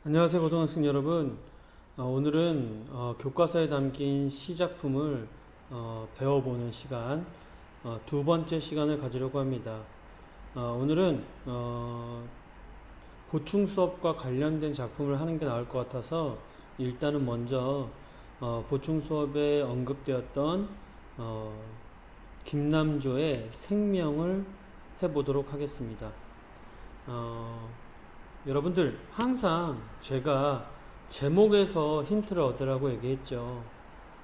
안녕하세요 고등학생 여러분. 오늘은 교과서에 담긴 시작품을 배워보는 시간, 두 번째 시간을 가지려고 합니다. 오늘은 보충 수업과 관련된 작품을 하는 게 나을 것 같아서 일단은 먼저 보충 수업에 언급되었던 김남조의 생명을 해보도록 하겠습니다. 어, 여러분들 항상 제가 제목에서 힌트를 얻으라고 얘기했죠.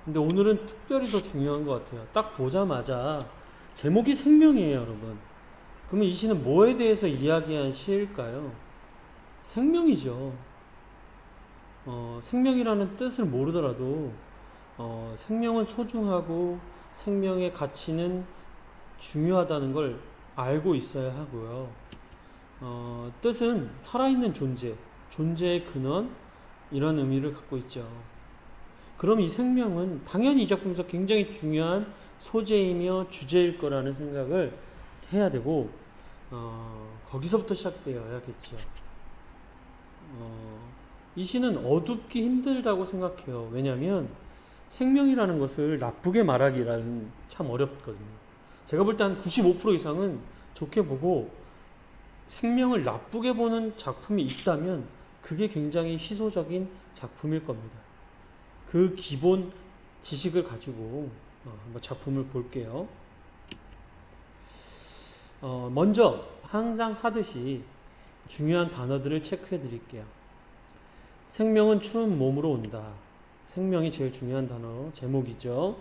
근데 오늘은 특별히 더 중요한 것 같아요. 딱 보자마자 제목이 생명이에요, 여러분. 그러면 이 시는 뭐에 대해서 이야기한 시일까요? 생명이죠. 생명이라는 뜻을 모르더라도 생명은 소중하고 생명의 가치는 중요하다는 걸 알고 있어야 하고요. 뜻은 살아있는 존재, 존재의 근원, 이런 의미를 갖고 있죠. 그럼 이 생명은 당연히 이 작품에서 굉장히 중요한 소재이며 주제일 거라는 생각을 해야 되고, 거기서부터 시작되어야겠죠. 이 시는 어둡기 힘들다고 생각해요. 왜냐하면 생명이라는 것을 나쁘게 말하기라는 참 어렵거든요. 제가 볼 때 한 95% 이상은 좋게 보고 생명을 나쁘게 보는 작품이 있다면 그게 굉장히 희소적인 작품일 겁니다. 그 기본 지식을 가지고 한번 작품을 볼게요. 먼저 항상 하듯이 중요한 단어들을 체크해 드릴게요. 생명은 추운 몸으로 온다. 생명이 제일 중요한 단어 제목이죠.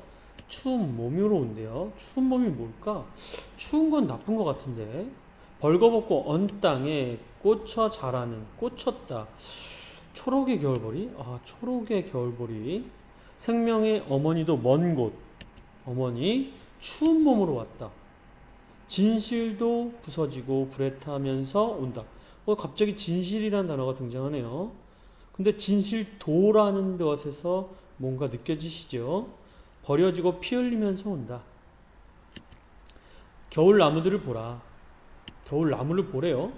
추운 몸으로 온대요. 추운 몸이 뭘까? 추운 건 나쁜 것 같은데. 벌거벗고 언 땅에 꽂혀 자라는, 꽂혔다. 초록의 겨울보리? 초록의 겨울보리. 생명의 어머니도 먼 곳. 어머니, 추운 몸으로 왔다. 진실도 부서지고 불에 타면서 온다. 갑자기 진실이라는 단어가 등장하네요. 근데 진실도라는 것에서 뭔가 느껴지시죠? 버려지고 피 흘리면서 온다. 겨울 나무들을 보라. 겨울 나무를 보래요.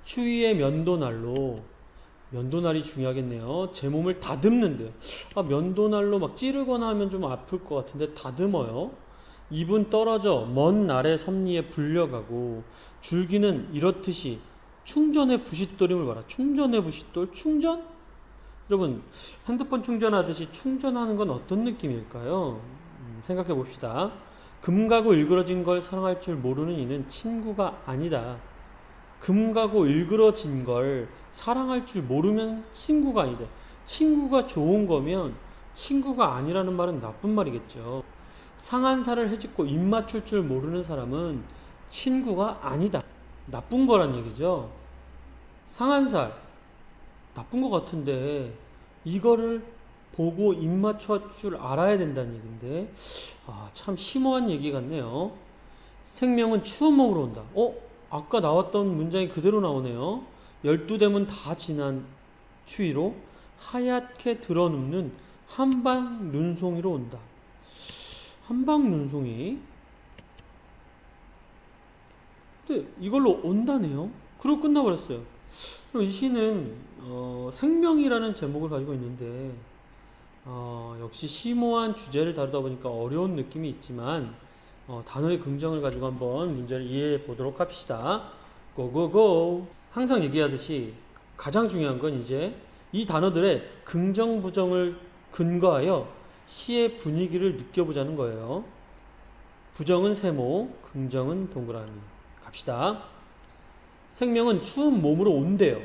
추위의 면도날로, 면도날이 중요하겠네요. 제 몸을 다듬는데요. 면도날로 막 찌르거나 하면 좀 아플 것 같은데 다듬어요. 입은 떨어져 먼 날의 섭리에 불려가고, 줄기는 이렇듯이 충전의 부싯돌임을 봐라. 충전의 부싯돌? 충전? 여러분, 핸드폰 충전하듯이 충전하는 건 어떤 느낌일까요? 생각해 봅시다. 금가고 일그러진 걸 사랑할 줄 모르는 이는 친구가 아니다. 금가고 일그러진 걸 사랑할 줄 모르면 친구가 아니다. 친구가 좋은 거면 친구가 아니라는 말은 나쁜 말이겠죠. 상한 살을 헤집고 입 맞출 줄 모르는 사람은 친구가 아니다. 나쁜 거란 얘기죠. 상한 살, 나쁜 것 같은데 이거를 보고 입 맞출 줄 알아야 된다는 얘기인데, 참 심오한 얘기 같네요. 생명은 추운 몸으로 온다. 아까 나왔던 문장이 그대로 나오네요. 12대문 다 지난 추위로 하얗게 드러눕는 한방 눈송이로 온다. 한방 눈송이. 근데 이걸로 온다네요. 그리고 끝나버렸어요. 그럼 이 시는 생명이라는 제목을 가지고 있는데, 역시 심오한 주제를 다루다 보니까 어려운 느낌이 있지만, 단어의 긍정을 가지고 한번 문제를 이해해 보도록 합시다. 고고고. 항상 얘기하듯이 가장 중요한 건 이제 이 단어들의 긍정 부정을 근거하여 시의 분위기를 느껴보자는 거예요. 부정은 세모, 긍정은 동그라미. 갑시다. 생명은 추운 몸으로 온대요.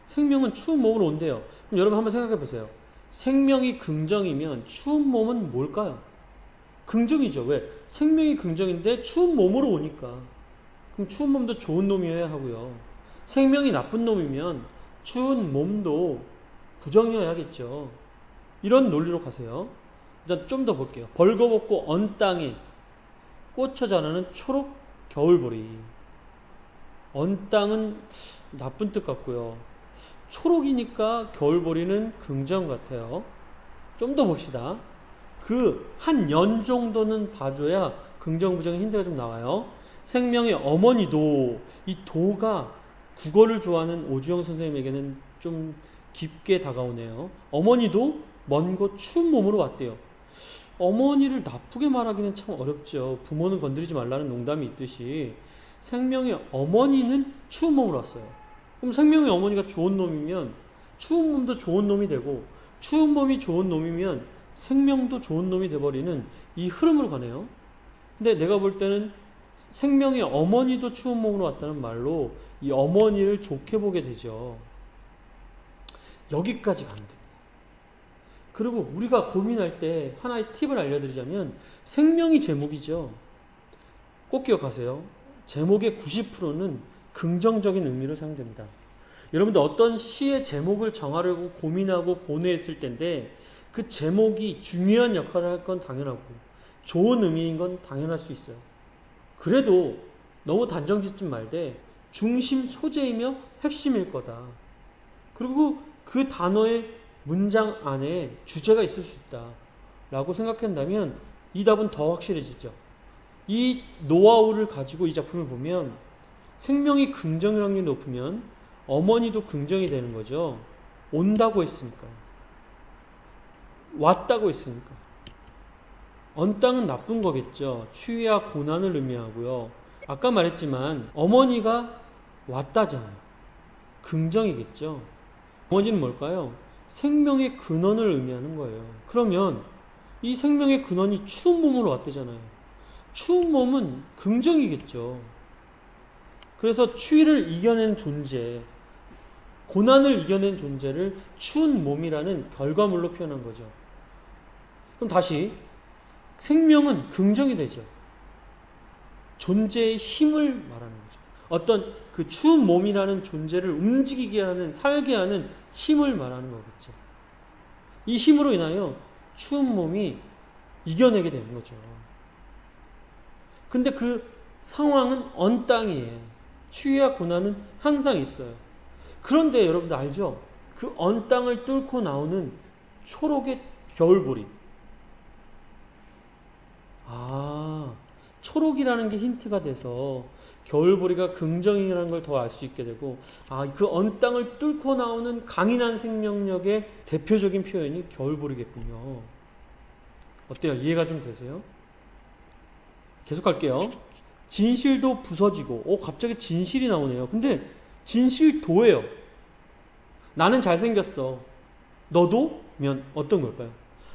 생명은 추운 몸으로 온대요. 그럼 여러분 한번 생각해 보세요. 생명이 긍정이면 추운 몸은 뭘까요? 긍정이죠. 왜? 생명이 긍정인데 추운 몸으로 오니까. 그럼 추운 몸도 좋은 놈이어야 하고요. 생명이 나쁜 놈이면 추운 몸도 부정이어야겠죠. 이런 논리로 가세요. 일단 좀 더 볼게요. 벌거벗고 언 땅에 꽂혀 자라는 초록 겨울보리. 언 땅은 나쁜 뜻 같고요. 초록이니까 겨울보리는 긍정 같아요. 좀 더 봅시다. 그 한 연 정도는 봐줘야 긍정 부정의 힌트가 좀 나와요. 생명의 어머니도, 이 도가 국어를 좋아하는 오주영 선생님에게는 좀 깊게 다가오네요. 어머니도 먼 곳 추운 몸으로 왔대요. 어머니를 나쁘게 말하기는 참 어렵죠. 부모는 건드리지 말라는 농담이 있듯이 생명의 어머니는 추운 몸으로 왔어요. 그럼 생명의 어머니가 좋은 놈이면 추운 몸도 좋은 놈이 되고, 추운 몸이 좋은 놈이면 생명도 좋은 놈이 돼버리는 이 흐름으로 가네요. 근데 내가 볼 때는 생명의 어머니도 추운 몸으로 왔다는 말로 이 어머니를 좋게 보게 되죠. 여기까지 가면 됩니다. 그리고 우리가 고민할 때 하나의 팁을 알려드리자면 생명이 제목이죠. 꼭 기억하세요. 제목의 90%는 긍정적인 의미로 사용됩니다. 여러분들 어떤 시의 제목을 정하려고 고민하고 고뇌했을 텐데 그 제목이 중요한 역할을 할 건 당연하고 좋은 의미인 건 당연할 수 있어요. 그래도 너무 단정 짓지 말되 중심 소재이며 핵심일 거다. 그리고 그 단어의 문장 안에 주제가 있을 수 있다 라고 생각한다면 이 답은 더 확실해지죠. 이 노하우를 가지고 이 작품을 보면 생명이 긍정 확률이 높으면 어머니도 긍정이 되는 거죠. 온다고 했으니까, 왔다고 했으니까. 언 땅은 나쁜 거겠죠. 추위와 고난을 의미하고요. 아까 말했지만 어머니가 왔다잖아요. 긍정이겠죠. 어머니는 뭘까요? 생명의 근원을 의미하는 거예요. 그러면 이 생명의 근원이 추운 몸으로 왔대잖아요. 추운 몸은 긍정이겠죠. 그래서 추위를 이겨낸 존재, 고난을 이겨낸 존재를 추운 몸이라는 결과물로 표현한 거죠. 그럼 다시 생명은 긍정이 되죠. 존재의 힘을 말하는 거죠. 어떤 그 추운 몸이라는 존재를 움직이게 하는, 살게 하는 힘을 말하는 거겠죠. 이 힘으로 인하여 추운 몸이 이겨내게 되는 거죠. 근데 그 상황은 언 땅이에요. 추위와 고난은 항상 있어요. 그런데 여러분들 알죠? 그 언 땅을 뚫고 나오는 초록의 겨울보리. 초록이라는 게 힌트가 돼서 겨울보리가 긍정이라는 걸 더 알 수 있게 되고, 그 언 땅을 뚫고 나오는 강인한 생명력의 대표적인 표현이 겨울보리겠군요. 어때요? 이해가 좀 되세요? 계속 갈게요. 진실도 부서지고, 갑자기 진실이 나오네요. 근데 진실도예요. 나는 잘생겼어. 너도? 면 어떤 걸까요?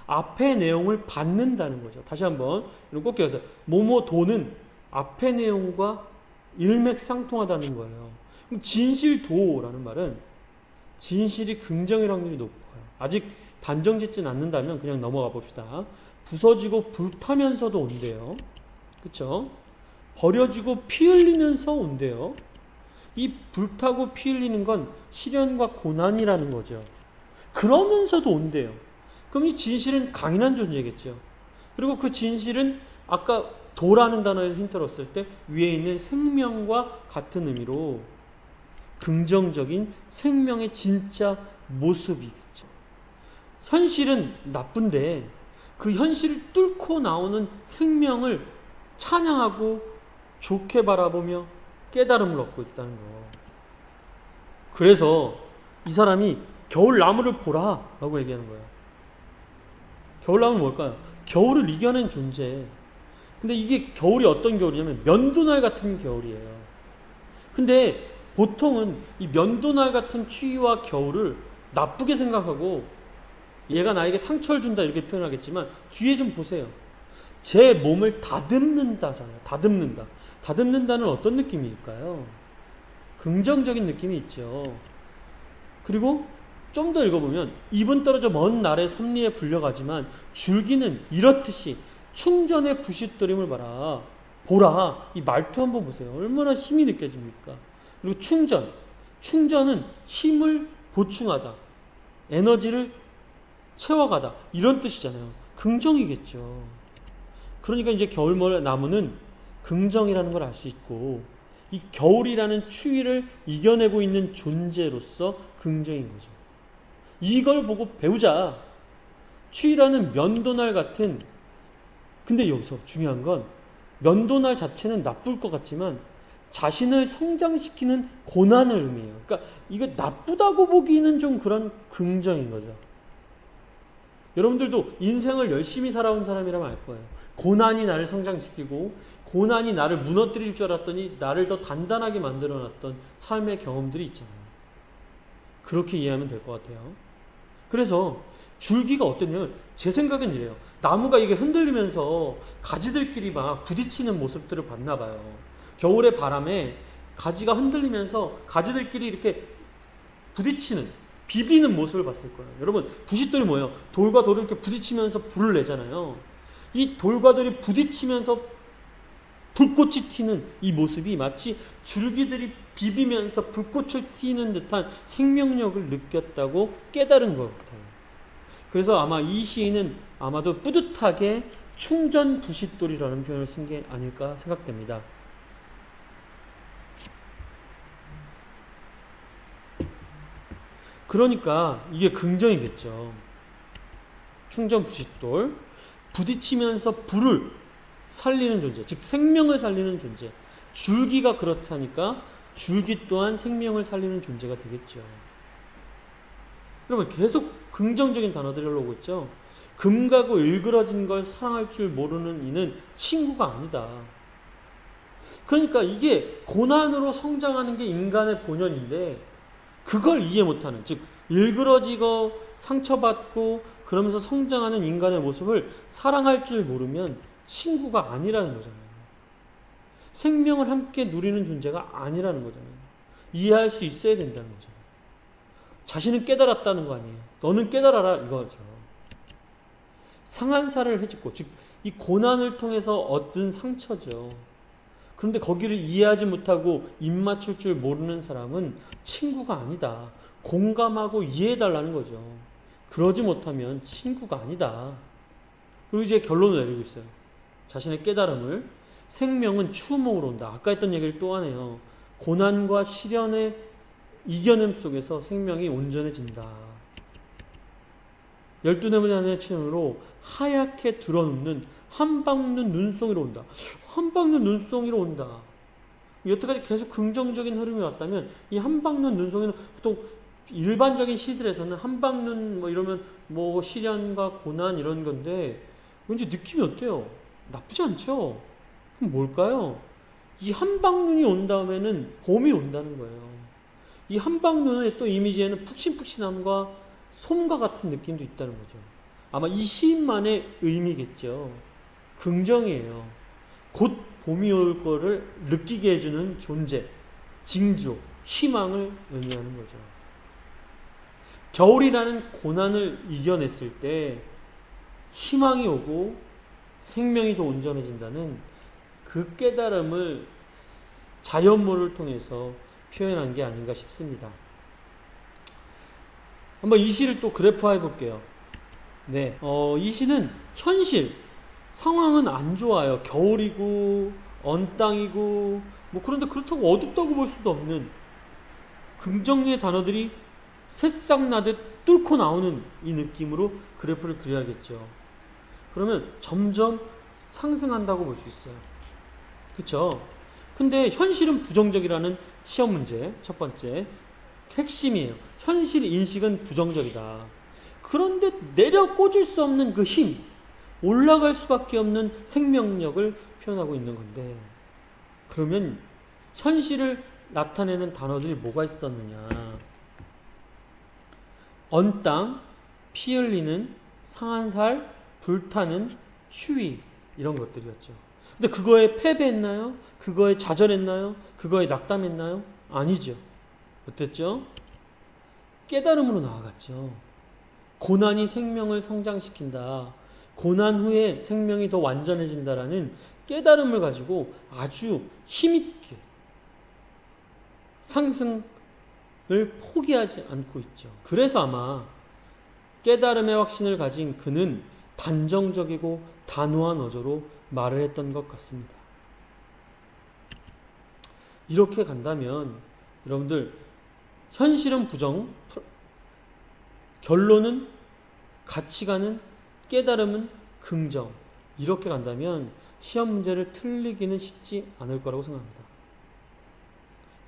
앞의 내용을 받는다는 거죠. 다시 한번 꼭 기억하세요. 뭐뭐도는 앞의 내용과 일맥상통하다는 거예요. 그럼 진실도라는 말은 진실이 긍정일 확률이 높아요. 아직 단정 짓진 않는다면 그냥 넘어가 봅시다. 부서지고 불타면서도 온대요. 그렇죠? 버려지고 피 흘리면서 온대요. 이 불타고 피 흘리는 건 시련과 고난이라는 거죠. 그러면서도 온대요. 그럼 이 진실은 강인한 존재겠죠. 그리고 그 진실은 아까 도라는 단어에서 힌트를 얻었을 때 위에 있는 생명과 같은 의미로 긍정적인 생명의 진짜 모습이겠죠. 현실은 나쁜데 그 현실을 뚫고 나오는 생명을 찬양하고 좋게 바라보며 깨달음을 얻고 있다는 거. 그래서 이 사람이 겨울나무를 보라 라고 얘기하는 거예요. 겨울나무는 뭘까요? 겨울을 이겨낸 존재. 근데 이게 겨울이 어떤 겨울이냐면 면도날 같은 겨울이에요. 근데 보통은 이 면도날 같은 추위와 겨울을 나쁘게 생각하고 얘가 나에게 상처를 준다 이렇게 표현하겠지만 뒤에 좀 보세요. 제 몸을 다듬는다잖아요. 다듬는다. 다듬는다는 어떤 느낌일까요? 긍정적인 느낌이 있죠. 그리고 좀 더 읽어보면 입은 떨어져 먼 날의 섭리에 불려가지만 줄기는 이렇듯이 충전의 부싯돌임을 봐라. 보라. 이 말투 한번 보세요. 얼마나 힘이 느껴집니까? 그리고 충전은 힘을 보충하다. 에너지를 채워가다. 이런 뜻이잖아요. 긍정이겠죠. 그러니까 이제 겨울나무는 긍정이라는 걸 알 수 있고 이 겨울이라는 추위를 이겨내고 있는 존재로서 긍정인 거죠. 이걸 보고 배우자. 추위라는 면도날 같은, 근데 여기서 중요한 건 면도날 자체는 나쁠 것 같지만 자신을 성장시키는 고난을 의미해요. 그러니까 이거 나쁘다고 보기는 좀 그런 긍정인 거죠. 여러분들도 인생을 열심히 살아온 사람이라면 알 거예요. 고난이 나를 성장시키고 고난이 나를 무너뜨릴 줄 알았더니 나를 더 단단하게 만들어놨던 삶의 경험들이 있잖아요. 그렇게 이해하면 될 것 같아요. 그래서 줄기가 어땠냐면 제 생각은 이래요. 나무가 이게 흔들리면서 가지들끼리 막 부딪히는 모습들을 봤나 봐요. 겨울의 바람에 가지가 흔들리면서 가지들끼리 이렇게 부딪히는, 비비는 모습을 봤을 거예요. 여러분, 부싯돌이 뭐예요? 돌과 돌을 이렇게 부딪히면서 불을 내잖아요. 이 돌과 돌이 부딪히면서 불꽃이 튀는 이 모습이 마치 줄기들이 비비면서 불꽃을 튀는 듯한 생명력을 느꼈다고 깨달은 것 같아요. 그래서 아마 이 시인은 아마도 뿌듯하게 충전 부싯돌이라는 표현을 쓴 게 아닐까 생각됩니다. 그러니까 이게 긍정이겠죠. 충전 부싯돌, 부딪히면서 불을 살리는 존재, 즉 생명을 살리는 존재. 줄기가 그렇다니까 줄기 또한 생명을 살리는 존재가 되겠죠. 여러분, 계속 긍정적인 단어들이 올라오고 있죠. 금가고 일그러진 걸 사랑할 줄 모르는 이는 친구가 아니다. 그러니까 이게 고난으로 성장하는 게 인간의 본연인데 그걸 이해 못하는, 즉 일그러지고 상처받고 그러면서 성장하는 인간의 모습을 사랑할 줄 모르면 친구가 아니라는 거잖아요. 생명을 함께 누리는 존재가 아니라는 거잖아요. 이해할 수 있어야 된다는 거잖아요. 자신은 깨달았다는 거 아니에요. 너는 깨달아라 이거죠. 상한 살을 헤집고, 즉 이 고난을 통해서 얻은 상처죠. 그런데 거기를 이해하지 못하고 입 맞출 줄 모르는 사람은 친구가 아니다. 공감하고 이해해달라는 거죠. 그러지 못하면 친구가 아니다. 그리고 이제 결론을 내리고 있어요. 자신의 깨달음을. 생명은 추모로 온다. 아까 했던 얘기를 또 하네요. 고난과 시련의 이겨냄 속에서 생명이 온전해진다. 12네모의 하늘의 친으로 하얗게 드러눕는 한방눈 눈송이로 온다. 한방눈 눈송이로 온다. 여태까지 계속 긍정적인 흐름이 왔다면 이 한방눈 눈송이는 보통 일반적인 시들에서는 한방눈 뭐 이러면 뭐 시련과 고난 이런 건데 왠지 느낌이 어때요? 나쁘지 않죠? 그럼 뭘까요? 이 한방눈이 온 다음에는 봄이 온다는 거예요. 이 한방눈의 또 이미지에는 푹신푹신함과 솜과 같은 느낌도 있다는 거죠. 아마 이 시인만의 의미겠죠. 긍정이에요. 곧 봄이 올 거를 느끼게 해주는 존재, 징조, 희망을 의미하는 거죠. 겨울이라는 고난을 이겨냈을 때 희망이 오고 생명이 더 온전해진다는 그 깨달음을 자연모를 통해서 표현한 게 아닌가 싶습니다. 한번 이 시를 또 그래프화해 볼게요. 네, 이 시는 현실, 상황은 안 좋아요. 겨울이고 언 땅이고 뭐 그런데 그렇다고 어둡다고 볼 수도 없는 긍정의 단어들이 새싹 나듯 뚫고 나오는 이 느낌으로 그래프를 그려야겠죠. 그러면 점점 상승한다고 볼 수 있어요. 그렇죠? 근데 현실은 부정적이라는 시험 문제 첫 번째 핵심이에요. 현실 인식은 부정적이다. 그런데 내려 꽂을 수 없는 그 힘, 올라갈 수밖에 없는 생명력을 표현하고 있는 건데 그러면 현실을 나타내는 단어들이 뭐가 있었느냐? 언 땅, 피 흘리는, 상한 살, 불타는, 추위 이런 것들이었죠. 근데 그거에 패배했나요? 그거에 좌절했나요? 그거에 낙담했나요? 아니죠. 어땠죠? 깨달음으로 나아갔죠. 고난이 생명을 성장시킨다. 고난 후에 생명이 더 완전해진다라는 깨달음을 가지고 아주 힘있게 상승을 포기하지 않고 있죠. 그래서 아마 깨달음의 확신을 가진 그는 단정적이고 단호한 어조로 말을 했던 것 같습니다. 이렇게 간다면 여러분들 현실은 부정, 결론은 가치관은 깨달음은 긍정. 이렇게 간다면 시험 문제를 틀리기는 쉽지 않을 거라고 생각합니다.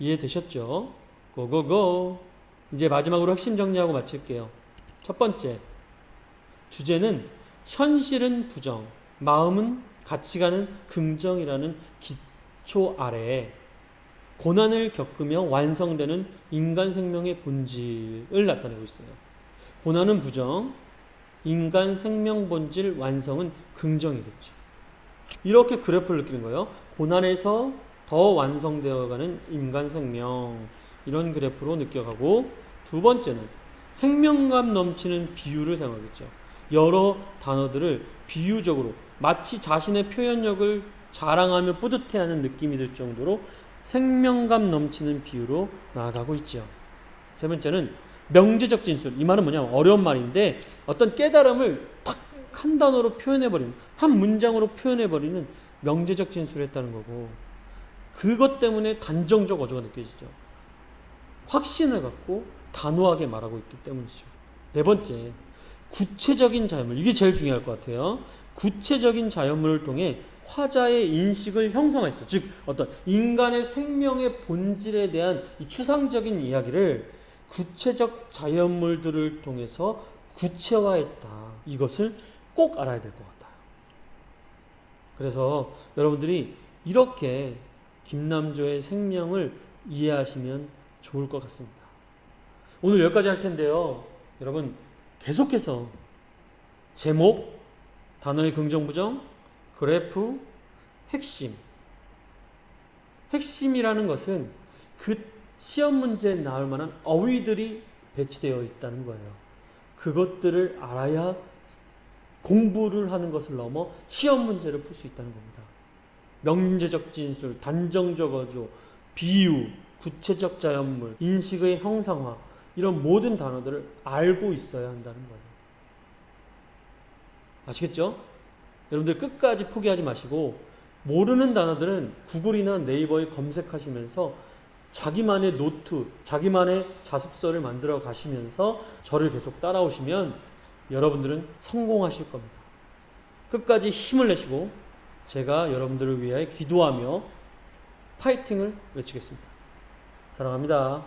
이해되셨죠? 고고고. 이제 마지막으로 핵심 정리하고 마칠게요. 첫 번째, 주제는 현실은 부정, 마음은 가치관은 긍정이라는 기초 아래에 고난을 겪으며 완성되는 인간 생명의 본질을 나타내고 있어요. 고난은 부정, 인간 생명 본질 완성은 긍정이겠죠. 이렇게 그래프를 느끼는 거예요. 고난에서 더 완성되어가는 인간 생명, 이런 그래프로 느껴가고, 두 번째는 생명감 넘치는 비유를 사용하겠죠. 여러 단어들을 비유적으로 마치 자신의 표현력을 자랑하며 뿌듯해하는 느낌이 들 정도로 생명감 넘치는 비유로 나아가고 있죠. 세 번째는 명제적 진술. 이 말은 뭐냐면 어려운 말인데 어떤 깨달음을 탁 한 단어로 표현해버리는, 한 문장으로 표현해버리는 명제적 진술을 했다는 거고, 그것 때문에 단정적 어조가 느껴지죠. 확신을 갖고 단호하게 말하고 있기 때문이죠. 네 번째, 구체적인 자연물. 이게 제일 중요할 것 같아요. 구체적인 자연물을 통해 화자의 인식을 형성했어. 즉 어떤 인간의 생명의 본질에 대한 이 추상적인 이야기를 구체적 자연물들을 통해서 구체화했다. 이것을 꼭 알아야 될 것 같아요. 그래서 여러분들이 이렇게 김남조의 생명을 이해하시면 좋을 것 같습니다. 오늘 여기까지 할 텐데요. 여러분 계속해서 제목, 단어의 긍정, 부정, 그래프, 핵심이라는 것은 그 시험 문제에 나올 만한 어휘들이 배치되어 있다는 거예요. 그것들을 알아야 공부를 하는 것을 넘어 시험 문제를 풀 수 있다는 겁니다. 명제적 진술, 단정적 어조, 비유, 구체적 자연물, 인식의 형상화, 이런 모든 단어들을 알고 있어야 한다는 거예요. 아시겠죠? 여러분들 끝까지 포기하지 마시고 모르는 단어들은 구글이나 네이버에 검색하시면서 자기만의 노트, 자기만의 자습서를 만들어 가시면서 저를 계속 따라오시면 여러분들은 성공하실 겁니다. 끝까지 힘을 내시고 제가 여러분들을 위해 기도하며 파이팅을 외치겠습니다. 사랑합니다.